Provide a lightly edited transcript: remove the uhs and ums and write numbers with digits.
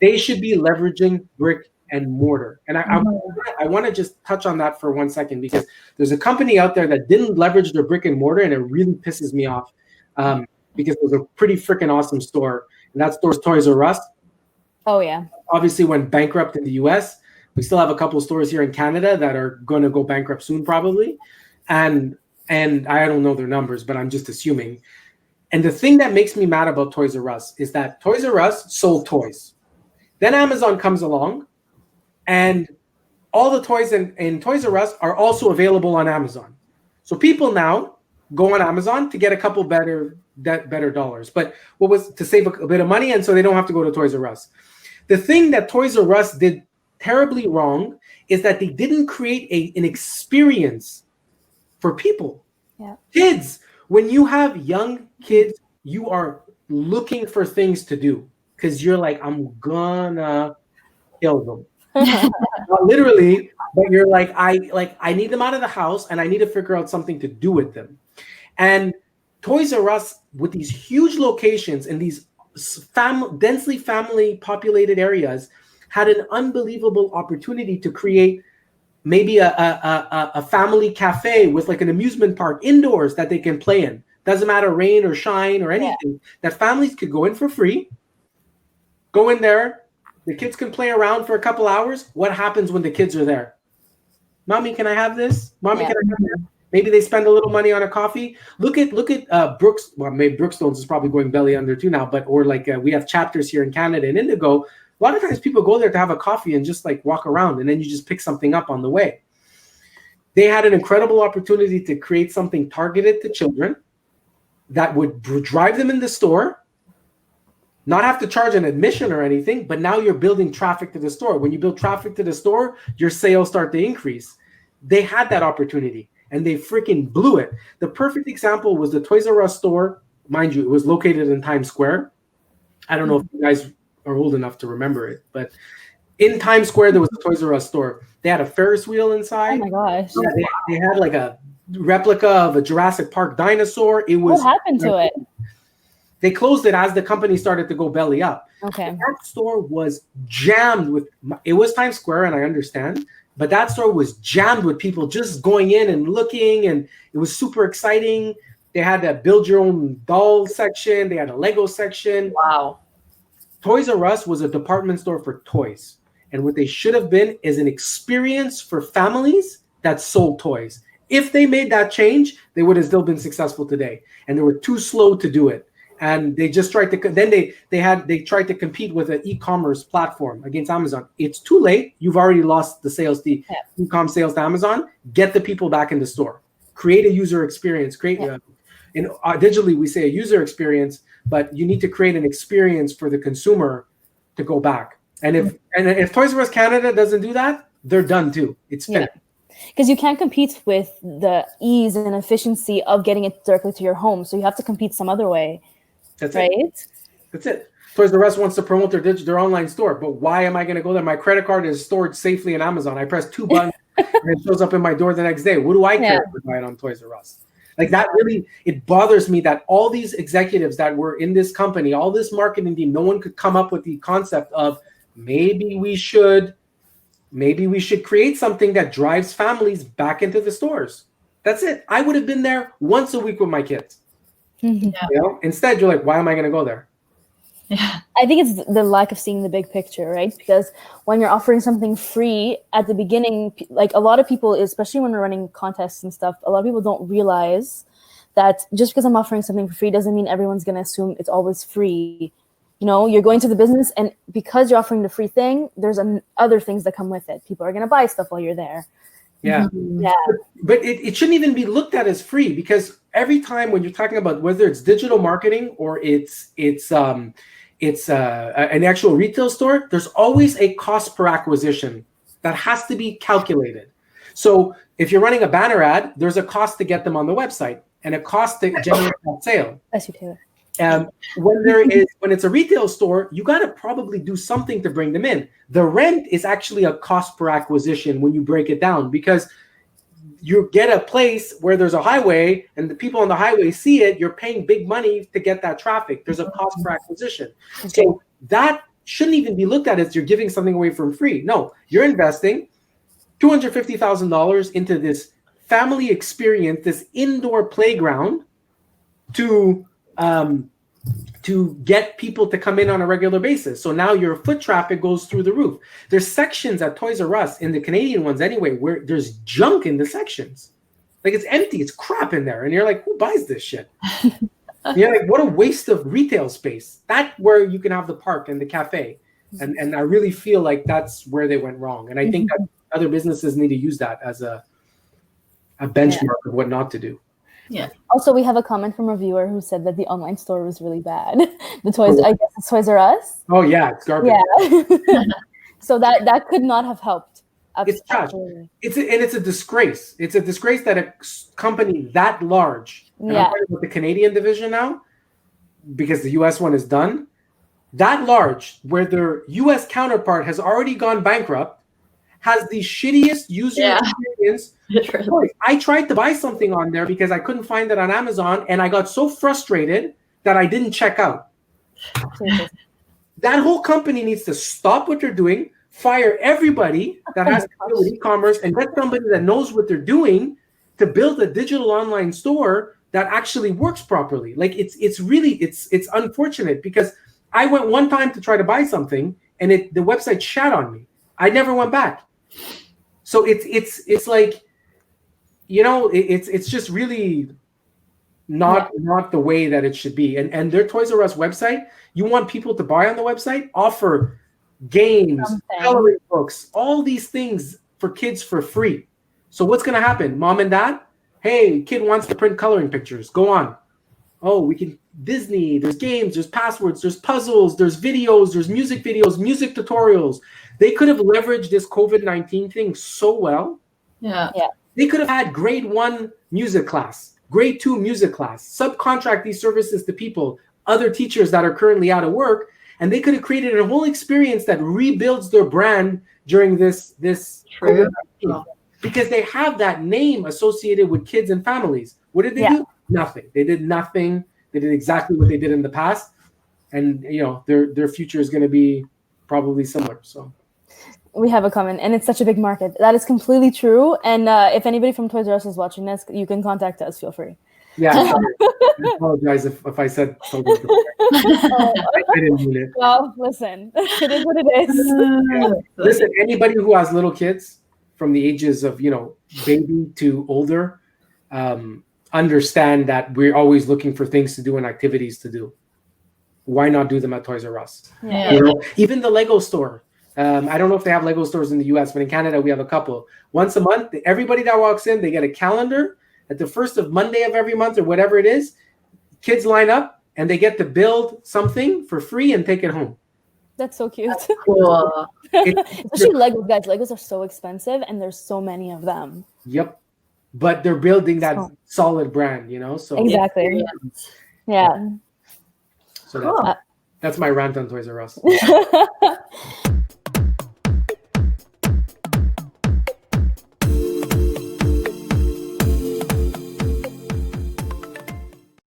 They should be leveraging brick and mortar. And I want to just touch on that for 1 second, because there's a company out there that didn't leverage their brick and mortar, and it really pisses me off, because it was a pretty freaking awesome store. And that store's Toys R Us. Oh, yeah. Obviously went bankrupt in the US. We still have a couple of stores here in Canada that are going to go bankrupt soon, probably. And I don't know their numbers, but I'm just assuming. And the thing that makes me mad about Toys R Us is that Toys R Us sold toys. Then Amazon comes along, and all the toys in Toys R Us are also available on Amazon. So people now go on Amazon to get a couple better dollars. But what was to save a bit of money, and so they don't have to go to Toys R Us. The thing that Toys R Us did terribly wrong is that they didn't create an experience for people. Yeah. Kids, when you have young kids, you are looking for things to do, because you're like, I'm gonna kill them. Not literally, but you're like, I need them out of the house, and I need to figure out something to do with them. And Toys R Us, with these huge locations in these densely family populated areas, had an unbelievable opportunity to create maybe a family cafe with like an amusement park indoors that they can play in. Doesn't matter rain or shine or anything. That families could go in for free. Go in there. The kids can play around for a couple hours. What happens when the kids are there? Mommy, can I have this? Mommy, can I have that? Maybe they spend a little money on a coffee. Look at Brooks. Well, maybe Brookstones is probably going belly under too now, but we have chapters here in Canada and Indigo. A lot of times people go there to have a coffee and just like walk around, and then you just pick something up on the way. They had an incredible opportunity to create something targeted to children that would drive them in the store, not have to charge an admission or anything, but now you're building traffic to the store. When you build traffic to the store, your sales start to increase. They had that opportunity, and they freaking blew it. The perfect example was the Toys R Us store. Mind you, it was located in Times Square. I don't know if you guys are old enough to remember it, but in Times Square, there was a Toys R Us store. They had a Ferris wheel inside. Oh my gosh. Yeah, they had like a replica of a Jurassic Park dinosaur. What happened to it? They closed it as the company started to go belly up. Okay. That store was jammed with, it was Times Square, and I understand, but that store was jammed with people just going in and looking, and it was super exciting. They had a build your own doll section. They had a Lego section. Wow. Toys R Us was a department store for toys. And what they should have been is an experience for families that sold toys. If they made that change, they would have still been successful today. And they were too slow to do it. And they just tried to, then they tried to compete with an e-commerce platform against Amazon. It's too late. You've already lost the sales, the e-com sales to Amazon. Get the people back in the store. Create a user experience. Digitally, we say a user experience, but you need to create an experience for the consumer to go back. And if Toys R Us Canada doesn't do that, they're done too. It's finished. Because you can't compete with the ease and efficiency of getting it directly to your home. So you have to compete some other way. That's right? That's it. Toys R Us wants to promote their online store, but why am I going to go there? My credit card is stored safely in Amazon. I press 2 buttons and it shows up in my door the next day. What do I care if I buy it on Toys R Us? Like that really, it bothers me that all these executives that were in this company, all this marketing team, no one could come up with the concept of maybe we should create something that drives families back into the stores. That's it. I would have been there once a week with my kids. You know? Instead, you're like, why am I going to go there? Yeah, I think it's the lack of seeing the big picture, right? Because when you're offering something free at the beginning, like a lot of people, especially when we're running contests and stuff, a lot of people don't realize that just because I'm offering something for free doesn't mean everyone's going to assume it's always free. You know, you're going to the business, and because you're offering the free thing, there's other things that come with it. People are going to buy stuff while you're there. Yeah. But it shouldn't even be looked at as free, because every time when you're talking about whether it's digital marketing or it's an actual retail store, there's always a cost per acquisition that has to be calculated. So if you're running a banner ad, there's a cost to get them on the website and a cost to generate that sale. That's you, Taylor. When it's a retail store, you got to probably do something to bring them in. The rent is actually a cost per acquisition when you break it down, because you get a place where there's a highway and the people on the highway see it, you're paying big money to get that traffic. There's a cost per acquisition. So that shouldn't even be looked at as you're giving something away for free. No, you're investing $250,000 into this family experience, this indoor playground to get people to come in on a regular basis. So now your foot traffic goes through the roof. There's sections at Toys R Us, in the Canadian ones anyway, where there's junk in the sections. Like it's empty, it's crap in there. And you're like, who buys this shit? You're like, what a waste of retail space. That's where you can have the park and the cafe. And I really feel like that's where they went wrong. And I think that other businesses need to use that as a benchmark of what not to do. Yeah. Also, we have a comment from a viewer who said that the online store was really bad. The toys, I guess it's Toys R Us. Oh yeah, it's garbage. Yeah. So that could not have helped. It's trash. It's a disgrace. It's a disgrace that a company that large, and I'm talking about the Canadian division now, because the US one is done, that large, where their US counterpart has already gone bankrupt, has the shittiest user experience. I tried to buy something on there because I couldn't find it on Amazon, and I got so frustrated that I didn't check out. That whole company needs to stop what they're doing, fire everybody that has to deal with e-commerce, and get somebody that knows what they're doing to build a digital online store that actually works properly. Like it's really unfortunate, because I went one time to try to buy something and the website shat on me. I never went back. So it's like, you know, it's just really not the way that it should be. And their Toys R Us website, you want people to buy on the website, offer games, coloring books, all these things for kids for free. So what's going to happen? Mom and dad, hey, kid wants to print coloring pictures. Go on. Oh, we can Disney. There's games, there's passwords, there's puzzles, there's videos, there's music videos, music tutorials. They could have leveraged this COVID-19 thing so well. Yeah. They could have had grade 1 music class, grade 2 music class, subcontract these services to people, other teachers that are currently out of work, and they could have created a whole experience that rebuilds their brand during this COVID-19. Because they have that name associated with kids and families. What did they do? Nothing. They did nothing. They did exactly what they did in the past, and you know their future is going to be probably similar. So we have a comment, and it's such a big market. That is completely true. And if anybody from Toys R Us is watching this, you can contact us. Feel free. Yeah, I apologize if I said something. I didn't mean it. Well, listen, it is what it is. Listen, anybody who has little kids from the ages of, you know, baby to older, understand that we're always looking for things to do and activities to do. Why not do them at Toys R Us? Yeah. You know, even the Lego store. I don't know if they have Lego stores in the US, but in Canada we have a couple. Once a month, everybody that walks in, they get a calendar at the first of Monday of every month or whatever it is. Kids line up and they get to build something for free and take it home. That's so cute. Cool. Especially Legos, guys. Legos are so expensive, and there's so many of them. Yep. But they're building that solid brand, you know? So exactly. Yeah. So that's my rant on Toys R Us.